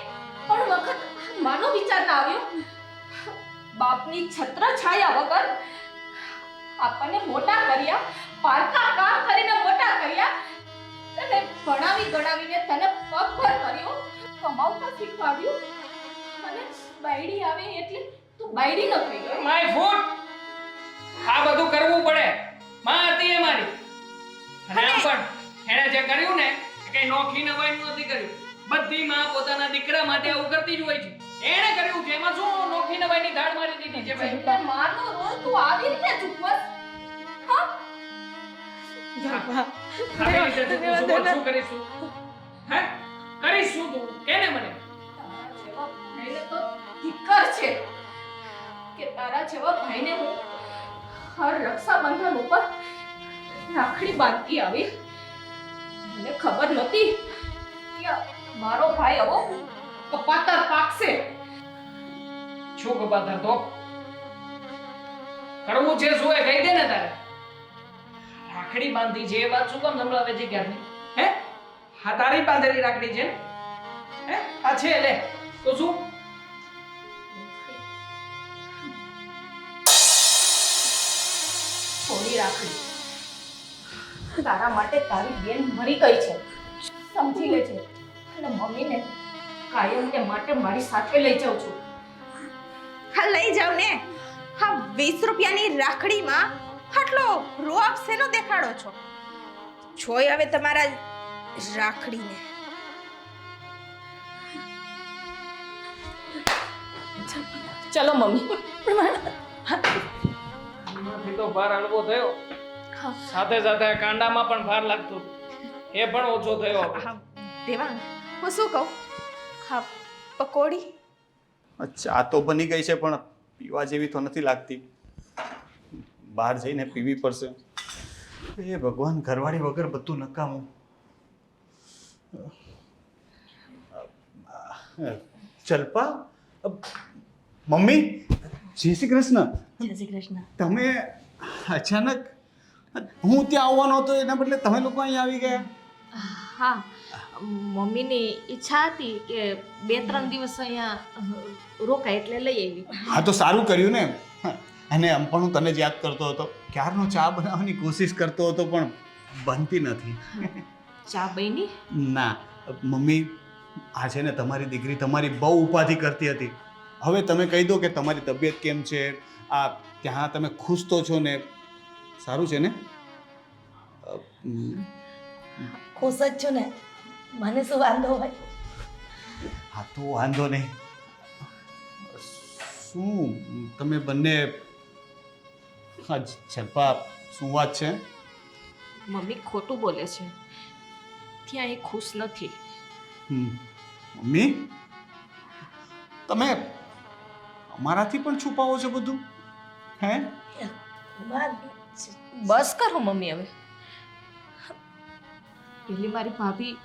પણ વખત માનો વિચાર ના આવ્યો બાપની છત્ર છાયા વગર આપણને મોટા કર્યા પારકા કામ કરીને મોટા કર્યા તને ભણાવી ગણાવીને તને પગભર કર્યો કમાવતા શીખવાડ્યું અને બાયડી આવે એટલે તું બાયડી ન થઈ ગયો માય ફૂટ આ બધું કરવું પડે માં હતી એ મારી અને આમ પણ એણે જે કર્યું ને એ કઈ નોખી નવાઈનું નથી કર્યું બધી માં પોતાના દીકરા માટે આવું કરતી જ હોય છે એણે કર્યું છે એમાં શું નોખી નવાઈની ધાડ મારી દીધી છે ભાઈ એટલે મારનો રોલ તું આવી રીતે ચૂકવસ હા આવી રીતે તું શું કરીશું હે કરીશું તું કેને મને તારા જેવા ભાઈને તો ધિક્કાર છે કે તારા જેવા ભાઈને હું હર રક્ષાબંધન ઉપર રાખડી બાંધતી આવી મને ખબર નહોતી કે મારો ભાઈ આવો કપાતર પાકશે શું કપાતર તો કરવું છે શું એ કહી દે ને તારે રાખડી બાંધી છે એ વાત શું કામ સંભળાવે છે ક્યારની હે હા તારી બાંધેલી રાખડી છે ને હે આ છે લે તો શું થોડી રાખડી તારા માટે તારી બેન મરી ગઈ છે સમજી લેજે અને મમ્મીને કાયમને માટે મારી સાથે લઈ જાઉં છું હા લઈ જાવ ને હા 20 રૂપિયાની રાખડીમાં આટલો રોઆબ શેનો દેખાડો છો જોઈ હવે તમારા રાખડીને ચલો મમ્મી આમાંથી તો ભાર હળવો થયો સાથે સાથે કાંડામાં પણ ભાર લાગતો એ પણ ઓછો થયો હા દેવાંગ હું શું કહું હા પકોડી ચા તો બની ગઈ છે પણ પીવા જેવી તો નથી લાગતી બહાર જઈને પીવી પડશે એ ભગવાન ઘરવાળી વગર બધું નકામું ચલ્પા મમ્મી જય શ્રી કૃષ્ણ જય શ્રી કૃષ્ણ. તમે અચાનક હું ત્યાં આવવાનો હતો એના બદલે તમે લોકો અહીંયા આવી ગયા હા મમ્મીની ઈચ્છા હતી કે 2-3 દિવસ અહીંયા રોકાય એટલે લઈ આવી હા તો સારું કર્યું ને અને આમ પણ હું તને જ યાદ કરતો હતો ક્યારનો ચા બનાવવાની કોશિશ કરતો હતો પણ બનતી નથી ચા બની ના મમ્મી આ છે ને તમારી દીકરી તમારી બહુ ઉપાધિ કરતી હતી હવે તમે કહી દો કે તમારી તબિયત કેમ છે આ ત્યાં તમે ખુશ તો છો ને સારું છે ને ખુશ જ છું ને મને શું વાંધો હોય હા તો વાંધો નહીં શું તમે બંને હા જલ્પા શું વાત છે મમ્મી ખોટું બોલે છે. ત્યાં એ ખુશ નથી. મમ્મી તમે અમારાથી પણ છુપાવો છો બધું? હે? બસ કરો મમ્મી હવે. પેલી મારી ભાભી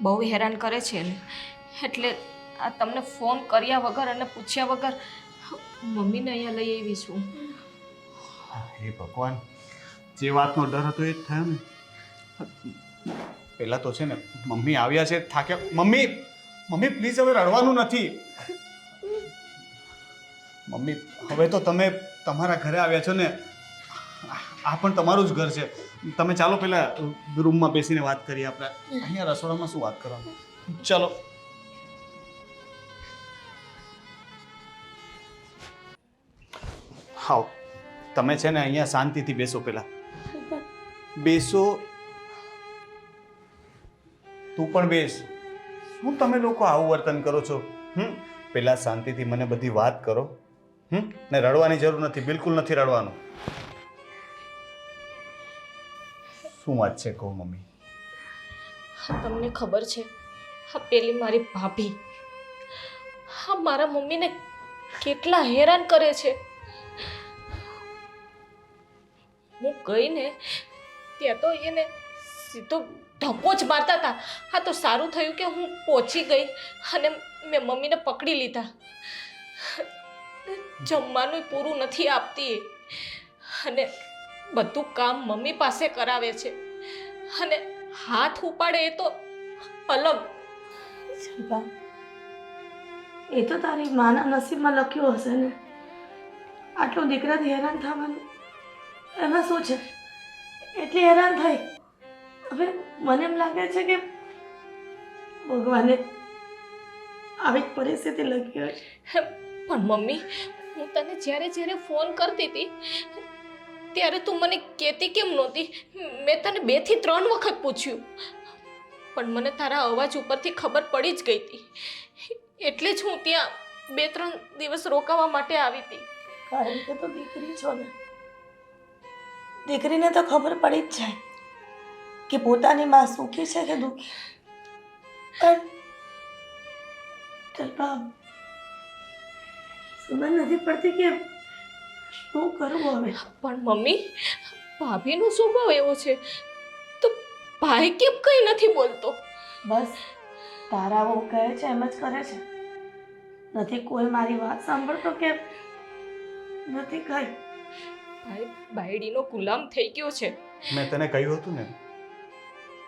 બહુ હેરાન કરે છે ને, એટલે આ તમને ફોન કર્યા વગર અને પૂછ્યા વગર મમ્મીને અહીંયા લઈ આવી છું. હે ભગવાન, જે વાતનો ડર હતો એ જ થયો ને. પહેલાં તો છે ને મમ્મી આવ્યા છે થાક્યા. મમ્મી પ્લીઝ હવે રડવાનું નથી. મમ્મી હવે તો તમે તમારા ઘરે આવ્યા છો ને, આ પણ તમારું જ ઘર છે. તમે ચાલો પેલા રૂમમાં બેસીને વાત કરીએ આપણે. અહીંયા રસોડામાં શું વાત કરવાનું? ચાલો. હાવ તમે છે ને અહીંયા શાંતિથી બેસો. પેલા બેસો. તું પણ બેસ. શું તમે લોકો આવું વર્તન કરો છો? પેલા શાંતિથી મને બધી વાત કરો. ને રડવાની જરૂર નથી, બિલકુલ નથી રડવાનું. શું વાત છે કહો મમ્મી. તમને ખબર છે, હા પેલી મારી ભાભી હા મારા મમ્મીને કેટલા હેરાન કરે છે. હું ગઈ ને ત્યાં તો એને સીધો ધક્કો જ મારતા હતા. હા તો સારું થયું કે હું પહોંચી ગઈ અને મેં મમ્મીને પકડી લીધા. જમવાનું પૂરું નથી આપતી અને બધું કામ મમ્મી પાસે કરાવે છે અને હાથ ઉપાડે એ તો અલગ. શિલ્પા, એ તો તારી માના નસીબમાં લખ્યું હશે ને. આટલું દીકરાથી હેરાન થવાનું એમાં શું છે? એટલી હેરાન થઈ. હવે મને એમ લાગે છે કે ભગવાને આવી જ પરિસ્થિતિ લખી હોય. પણ મમ્મી, હું તને જ્યારે ફોન કરતી હતી ત્યારે તું મને કહેતી કેમ નહોતી? મેં તને 2 થી 3 વખત પૂછ્યું, પણ મને તારા અવાજ ઉપરથી ખબર પડી જ ગઈ હતી. એટલે જ હું ત્યાં 2-3 દિવસ રોકાવા માટે આવી હતી. કારણ કે તો દીકરી છો ને, દીકરીને તો ખબર પડી જ જાય કે પોતાની માં સુખી છે કે દુઃખી. પણ શિલ્પા, સમજ નથી પડતી કે શું કરવું હવે. પણ મમ્મી, ભાભીનો સ્વભાવ એવો છે તો ભાઈ કેમ કંઈ નથી બોલતો? બસ તારા બહુ કહે છે એમ જ કરે છે. નથી કોઈ મારી વાત સાંભળતો કે નથી કઈ. ભાઈ બાયડીનો ગુલામ થઈ ગયો છે. મેં તને કહ્યું હતું ને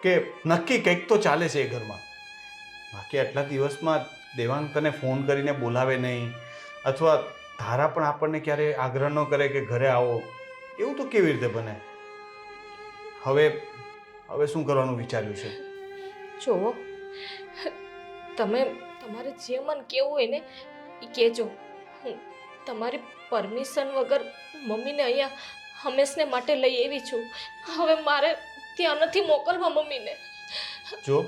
કે નક્કી કંઈક તો ચાલે છે એ ઘરમાં. બાકી આટલા દિવસમાં દેવાંગ તને ફોન કરીને બોલાવે નહીં, અથવા ધારા પણ આપણને ક્યારે આગ્રહ ન કરે કે ઘરે આવો. એવું તો કેવી રીતે બને? હવે શું કરવાનું વિચાર્યું છે? જુઓ, તમે તમારે જે મન કેવું હોય ને એ કહેજો. હું તમારી પરમિશન વગર મમ્મીને અહીંયા હંમેશને માટે લઈ આવી છું. હવે મારે ત્યાં નથી મોકલવા મમ્મીને. જો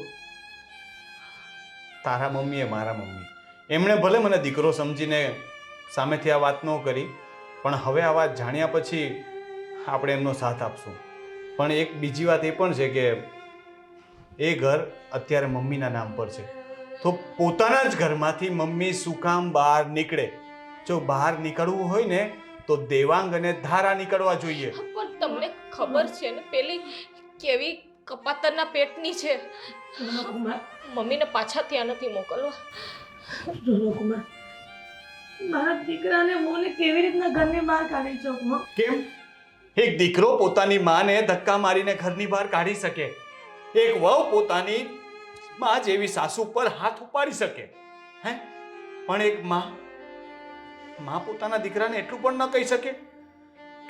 તારા મમ્મી એ મારા મમ્મી, એમણે ભલે મને દીકરો સમજીને સામેથી આ વાત ન કરી, પણ હવે આ વાત જાણ્યા પછી આપણે એમનો સાથ આપશું. પણ એક બીજી વાત એ પણ છે કે એ ઘર અત્યારે મમ્મીના નામ પર છે, તો પોતાના જ ઘરમાંથી મમ્મી શું કામ બહાર નીકળે? જો બહાર નીકળવું હોય ને તો દેવાંગ અને ધારા નીકળવા જોઈએ. પણ તમને ખબર છે ને પેલી કેવી કપાતરના પેટની છે. મમ્મીને પાછા ત્યાં નથી મોકલવા. કુમાર, મારા દીકરાને મોને કેવી રીતના ઘરની બહાર કાઢી શકો? કેમ? એક દીકરો પોતાની માને ધક્કા મારીને ઘરની બહાર કાઢી શકે, એક વહુ પોતાની માં જેવી સાસુ પર હાથ ઉપાડી શકે, હે? પણ એક માં પોતાના દીકરાને એટલું પણ ન કહી શકે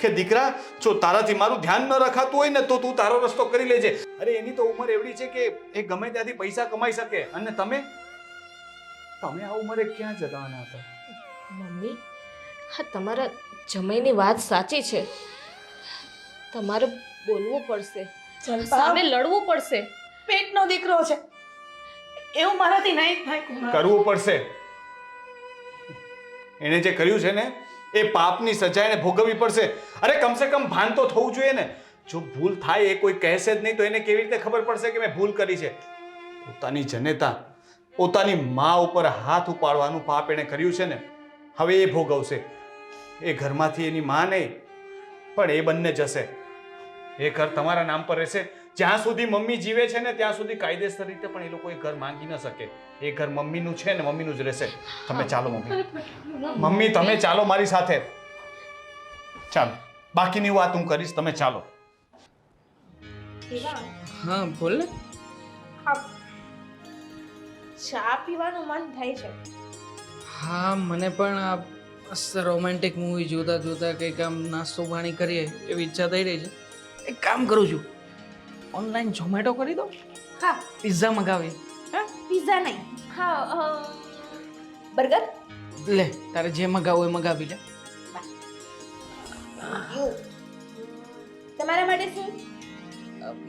કે દીકરા, જો તારાથી મારું ધ્યાન ન રખાતું હોય ને તો તું તારો રસ્તો કરી લેજે. અરે એની તો ઉંમર એવડી છે કે એ ગમે ત્યાંથી પૈસા કમાઈ શકે, અને તમે આ ઉંમરે ક્યાં જવાના હતા? મમ્મી, હા તમારા જમાઈની વાત સાચી છે. તમારે બોલવું પડશે, સામે લડવું પડશે. પેટનો દીકરો છે, એવું મારાથી નહીં થાય કુમાર. કરવું પડશે. એને જે કર્યું છે ને એ પાપની સજા એને ભોગવવી પડશે. અરે કમસે કમ ભાન તો થવું જોઈએ ને. જો ભૂલ થાય એ કોઈ કહેશે જ નહીં તો એને કેવી રીતે ખબર પડશે કે મેં ભૂલ કરી છે? પોતાની જનેતા, પોતાની મા ઉપર હાથ ઉપાડવાનું પાપ એણે કર્યું છે ને, હવે એ ભોગવશે. એ ઘરમાંથી એની મા નહીં પણ એ બંને જશે. એ ઘર તમારા નામ પર રહેશે. જ્યાં સુધી મમ્મી જીવે છે ને ત્યાં સુધી કાયદેસર રીતે પણ એ લોકો એ ઘર માંગી ન શકે. એ ઘર મમ્મીનું છે ને મમ્મીનું જ રહેશે. તમે ચાલો મમ્મી. મમ્મી તમે ચાલો મારી સાથે. ચાલો, બાકીની વાત હું કરીશ, તમે ચાલો. હા બોલ ને. ચા પીવાનું મન થાય છે. હા મને પણ આ મસ્ત રોમેન્ટિક મૂવી જોતા જોતા કંઈક આમ નાસ્તો પાણી કરીએ એવી ઈચ્છા થઈ રહી છે. એક કામ કરું છું, ઓનલાઈન ઝોમેટો કરી દો, હા, પિઝા મગાવી. હા, પિઝા નહીં, હા, બર્ગર. લે તારે જે મગાવું એ મગાવી લે. તમારા માટે શું?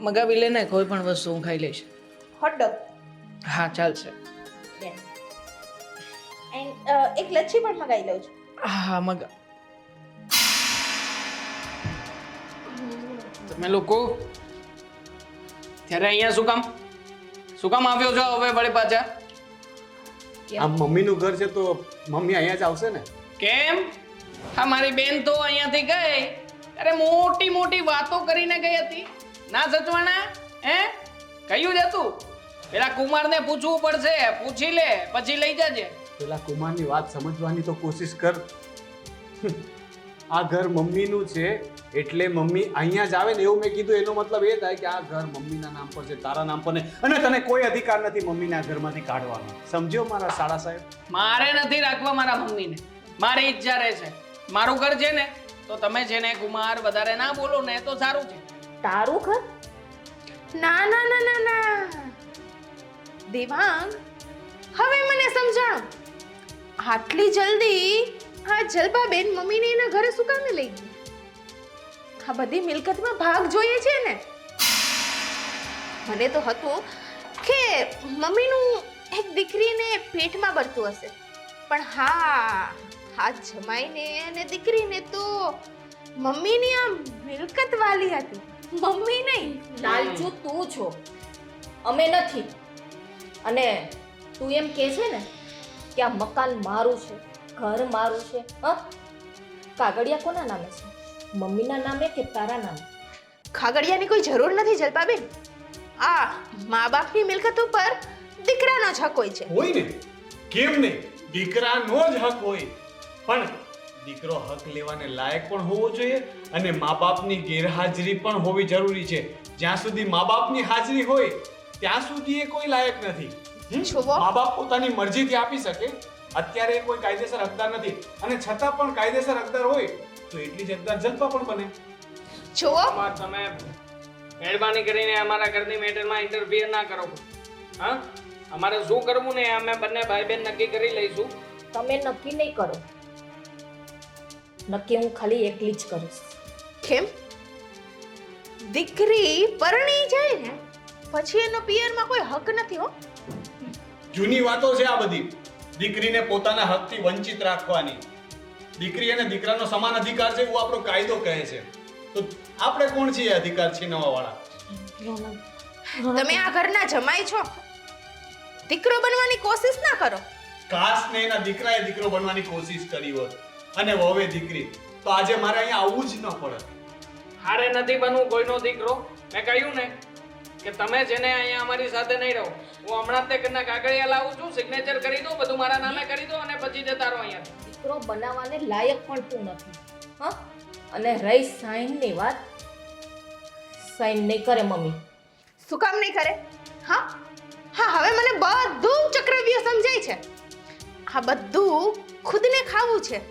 મગાવી લે ને, કોઈ પણ વસ્તુ હું ખાઈ લઈશ. હોટડોગ હા ચાલશે. એન્ડ એક લચ્છી પણ મગાવી લઉં છું. હા મગા. તમે લોકો ત્યારે અહીંયા શું કામ આવ્યો છો હવે વળી પાછા? આ મમ્મીનું ઘર છે તો મમ્મી અહીંયા જ આવશે ને. કેમ? હા મારી બેન તો અહીંયાથી ગઈ અરે મોટી મોટી વાતો કરીને ગઈ હતી. ના સચવાણા હે કયું જ હતું? પેલા કુમારને પૂછવું પડશે, પૂછી લે પછી લઈ જાજે. પેલા કુમારની વાત સમજવાની તો કોશિશ કર. આ ઘર મમ્મીનું છે એટલે મમ્મી અહીંયા જ આવે ને એવું મેં કીધું. એનો મતલબ એ થાય કે આ ઘર મમ્મીના નામ પર છે, તારા નામ પર નહીં. અને તને કોઈ અધિકાર નથી મમ્મીના ઘરમાંથી કાઢવાનો. સમજ્યો મારા શાળા સાહેબ? મારે નથી રાખવા મારા મમ્મીને, મારી ઈચ્છા રહે છે. મારું ઘર છે ને તો તમે છે ને કુમાર વધારે ના બોલો ને તો સારું છે. તારું ઘર? ના ના ના ના ના દેવાંગ, હવે મને સમજાણો. આટલી જલ્દી આ જલપાબેન મમ્મીને એના ઘરે શું કામે લઈ ગઈ? આ બધી મિલકતમાં ભાગ જોઈએ છે ને? મને તો હતું કે મમ્મીનું એક દીકરીને પેટમાં ભરતું હશે, પણ હા આ જમાઈને અને દીકરીને તો મમ્મીની આ મિલકત વાલી હતી, મમ્મી નહીં. લાલચુ તું છો, અમે નથી. અને તું એમ કહે છે ને કે આ મકાન મારું છે, ઘર મારું છે, હા? કાગળિયા કોના નામે છે? મમ્મીના નામે કે તારા નામે? ખાગડિયાની કોઈ જરૂર નથી જલપાબેન. આ મા બાપની મિલકત ઉપર દીકરાનો જ હક હોય છે. હોય ને, કેમ નહીં? દીકરાનો જ હક હોય, પણ દીકરો હક લેવાને લાયક પણ હોવો જોઈએ અને મા બાપની ગેરહાજરી પણ હોવી જરૂરી છે. જ્યાં સુધી મા બાપની હાજરી હોય ત્યાં સુધી એ કોઈ લાયક નથી. જુઓ. મા બાપ પોતાની મરજીથી આપી શકે. અત્યારે એ કોઈ કાયદેસર હકદાર નથી અને છતાં પણ કાયદેસર હકદાર હોય તો એટલી જ હકદાર જલપા પણ બને. જુઓ, તમે મહેરબાની કરીને અમારા ઘરની મેટરમાં ઇન્ટરફિયર ના કરો. હા અમારે શું કરવું ને અમે બંને ભાઈ બહેન નક્કી કરી લઈશું. તમે નક્કી નહીં કરો, નક્કી હું ખાલી એકલી જ કરીશ. કેમ? દીકરી પરણી જાય ને પછી એનો પિયરમાં કોઈ હક નથી હો. જૂની વાતો છે આ બધી. દીકરીને પોતાના હકથી વંચિત રાખવાની. દીકરી અને દીકરાનો સમાન અધિકાર છે એવું આપણો કાયદો કહે છે. તો આપણે કોણ છીએ અધિકાર છીનવવા વાળા? તમે આ ઘરના જમાઈ છો, દીકરો બનવાની કોશિશ ના કરો. કાશ ને એના દીકરાએ દીકરો બનવાની કોશિશ કરી હોત અને વહુએ દીકરી, તો આજે મારે અહીંયા આવવું જ ન પડે. હારે નથી બનવું કોઈનો દીકરો. મેં કહ્યું ને કે તમે જેને અહીંયા અમારી સાથે નહીં રહો. હું હમણાં જ તે ઘરના કાગળિયા લાવું છું, સિગ્નેચર કરી દો, બધું મારા નામે કરી દો અને પછી જતા રહો અહીંયાથી. દીકરો બનાવવાને લાયક પણ તું નથી, હા? અને રહી સાઈનની વાત, સાઈન નહીં કરે મમ્મી. શું કામ નહીં કરે? હા હા, હવે મને બધું ચક્રવ્યૂહ સમજાય છે. આ બધું ખુદને ખાવું છે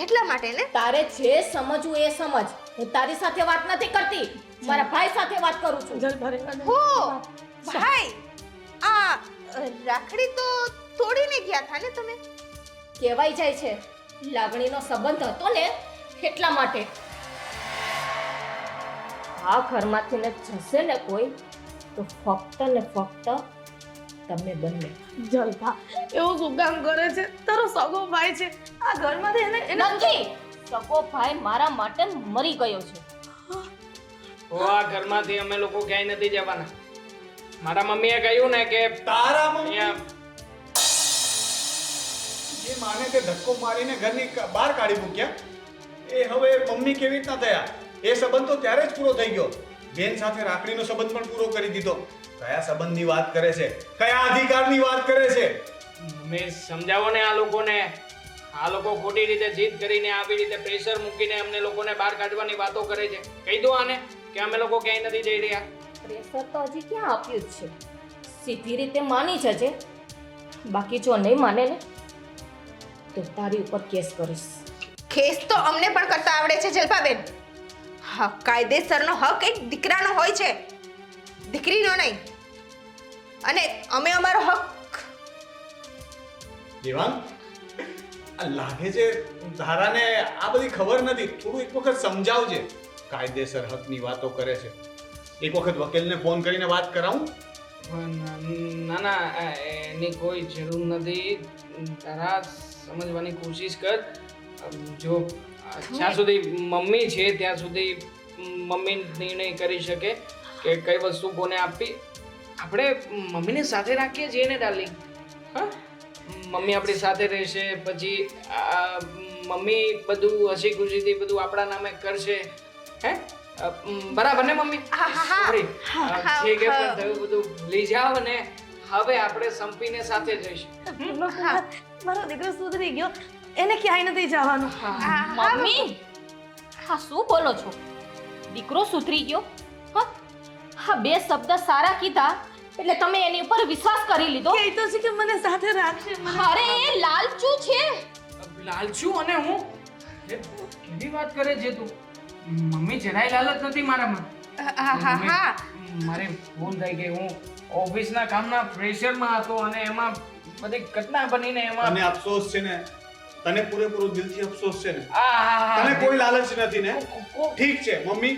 એટલા માટે ને. તારે જે સમજવું એ સમજ. હું તારી સાથે વાત નથી કરતી, મારા ભાઈ સાથે વાત કરું છું. હો ભાઈ, આ રાખડી તો તોડીને ગયા હતા ને તમે? કહેવાય જાય છે લાગણીનો સંબંધ હતો ને એટલા માટે. આ ઘરમાંથી ને જશે ને કોઈ તો ફક્ત ને ફક્ત તમે બંને. જલપા એવું શું કામ કરે છે? તારો સગો ભાઈ છે, આ ઘરમાંથી એને નથી. સગો ભાઈ મારા માટે મરી ગયો છે. તો આ ઘરમાંથી અમે લોકો ક્યાંય નથી જવાના. મારા મમ્મીએ કહ્યું ને કે તારા મમ્મી અહીંયા જે માને તે ધક્કો મારીને ઘરની બહાર કાઢી મૂક્યા એ હવે મમ્મી કેવી રીતના થયા? એ સંબંધ તો ત્યારે જ પૂરો થઈ ગયો. બેન સાથે રાખડીનો સંબંધ પણ પૂરો કરી દીધો. કયા સંબંધની વાત કરે છે? કયા અધિકારની વાત કરે છે? મમ્મી સમજાવો ને આ લોકોને. આ લોકો ખોટી રીતે જીદ કરીને આવી રીતે પ્રેશર મૂકીને અમને લોકોને બહાર કાઢવાની વાતો કરે છે. કહી દો આને કે અમે લોકો ક્યાંય નથી જઈ રહ્યા. પ્રેશર તો હજી ક્યાં આપ્યું જ છે. સીધી રીતે માની જજે. બાકી જો નહીં માને ને તો તારી ઉપર કેસ કરીશ. ખેસ તો અમને પણ કરતા આવડે છે જલપાબેન. હા, કાયદેસરનો હક એક દીકરાનો હોય છે, દીકરીનો નહીં. અને અમે અમારો હક દેવાંગ, આ લાગે છે ધારાને આ બધી ખબર નથી. થોડું એક વખત સમજાવજે. કાયદેસર હકની વાતો કરે છે. એક વખત વકીલને ફોન કરીને વાત કરાવું. ના ના એની કોઈ જરૂર નથી. તારા સમજવાની કોશિશ કર. જો જ્યાં સુધી મમ્મી છે ત્યાં સુધી મમ્મી નિર્ણય કરી શકે કે કઈ વસ્તુ કોને આપવી. આપણે મમ્મીને સાથે રાખીએ છીએ ને ડાર્લિંગ. હા, મમ્મી આપણી સાથે રહેશે, પછી મમ્મી બધું હસી ખુશીથી બધું આપણા નામે કરશે. હે, બરાબર ને મમ્મી? Sorry. જે કે પણ થયું બધું ભૂલી જાઓ ને હવે આપણે સંપીને સાથે જઈશું. મારો દીકરો સુધરી ગયો, એને ક્યાંય નથી જવાનું. મમ્મી, હા શું બોલો છો? દીકરો સુધરી ગયો? હા, બે શબ્દ સારા કીધા એટલે તમે એની ઉપર વિશ્વાસ કરી લીધો. કે તો છે કે મને સાથે રાખશે. અરે એ લાલચુ છે. લાલચુ અને હું? કેવી વાત કરે છે તું? મમ્મી જરાય લાલચ નથી મારામાં. મારે ભૂલ થઈ ગઈ. હું ઓફિસના કામના પ્રેશરમાં હતો અને એમાં બધી ઘટના બનીને એમાં તને અફસોસ છે ને? તને પૂરેપૂરો દિલથી અફસોસ છે ને? આ તને કોઈ લાલચ નથી ને? ઠીક છે મમ્મી,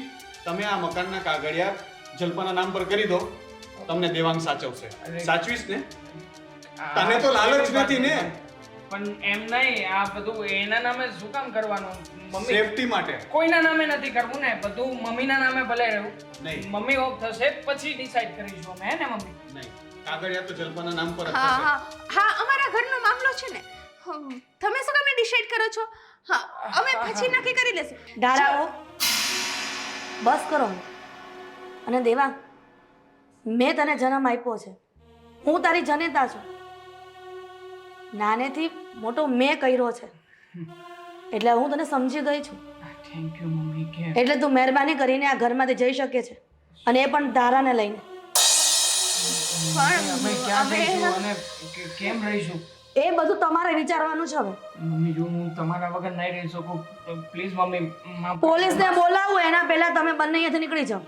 તમે આ મકાનના કાગળિયા જલ્પાના નામ પર કરી દો. તમને દેવાંગ સાચવશે. સાચવીશ ને? તને તો લાલચ નથી ને? પણ એમ નહીં, આ બધું એના નામે શું કામ કરવાનું? મમ્મી સેફટી માટે. કોઈના નામે નથી કરવું ને, બધું મમ્મીના નામે ભલે રહેવું. નહીં. મમ્મી ઓફ થશે પછી ડિસાઈડ કરીશું અમે, હે ને મમ્મી? નહીં, કાગળિયા તો જલ્પાના નામ પર જ હા થશે. હા હા, અમારા ઘરનો મામલો છે ને. તમે શું કામ ડિસાઈડ કરો છો? હા, અમે પછી નક્કી કરી લેશું. ધારાઓ બસ કરો. અને દેવા, મેં તને જન્મ આપ્યો છે. હું તારી જનેતા છું. નાનેથી મોટો મેં કર્યો છે એટલે હું તને સમજી ગઈ છું. Thank you mummy. કે એટલે તું મહેરબાની કરીને આ ઘરમાંથી જઈ શકે છે, અને એ પણ ધારાને લઈને. અમે ક્યાં જઈશું અને કેમ રહીશું? એ બધું તમારે વિચારવાનું છે હવે. મમ્મી જો હું તમારા વગર નહીં રહી શકું, પ્લીઝ મમ્મી માફ. પોલીસને બોલાવું એના પહેલા તમે બંને અહીંયાથી નીકળી જાઓ.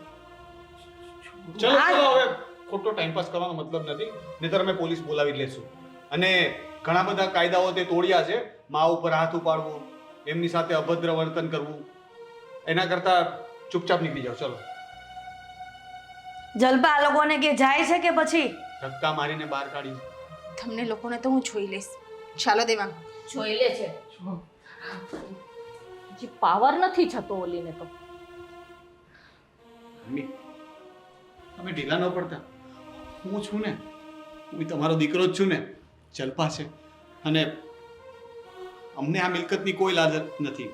ચલો ચલો, હવે ખોટો ટાઈમ પાસ કરવાનો મતલબ નથી. નહીંતર અમે પોલીસ બોલાવી જ લેશું. અને ઘણા બધા કાયદાઓ તે તોડ્યા છે. મા ઉપર હાથ ઉપાડવું, એમની સાથે અભદ્ર વર્તન કરવું, એના કરતા ચૂપચાપ નીકળી જાઓ. ચલો. જલપા આ લોકોને કે જાય છે કે પછી ધક્કા મારીને બહાર કાઢી. તમને લોકોને તો હું જોઈ લઈશ. ચાલો દેવાંગ. જોઈ લે છે. હજી પાવર નથી જતો ઓલીને તો. મમ્મી, તમે ઢીલા ન પડતા. હું છું ને, હું તમારો દીકરો જ છું ને. જલ્પા છે અને અમને આ મિલકતની કોઈ લાલચ નથી.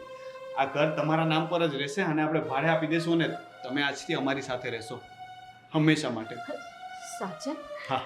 આ ઘર તમારા નામ પર જ રહેશે અને આપણે ભાડે આપી દેશું અને તમે આજથી અમારી સાથે રહેશો હંમેશા માટે. સાચે? હા.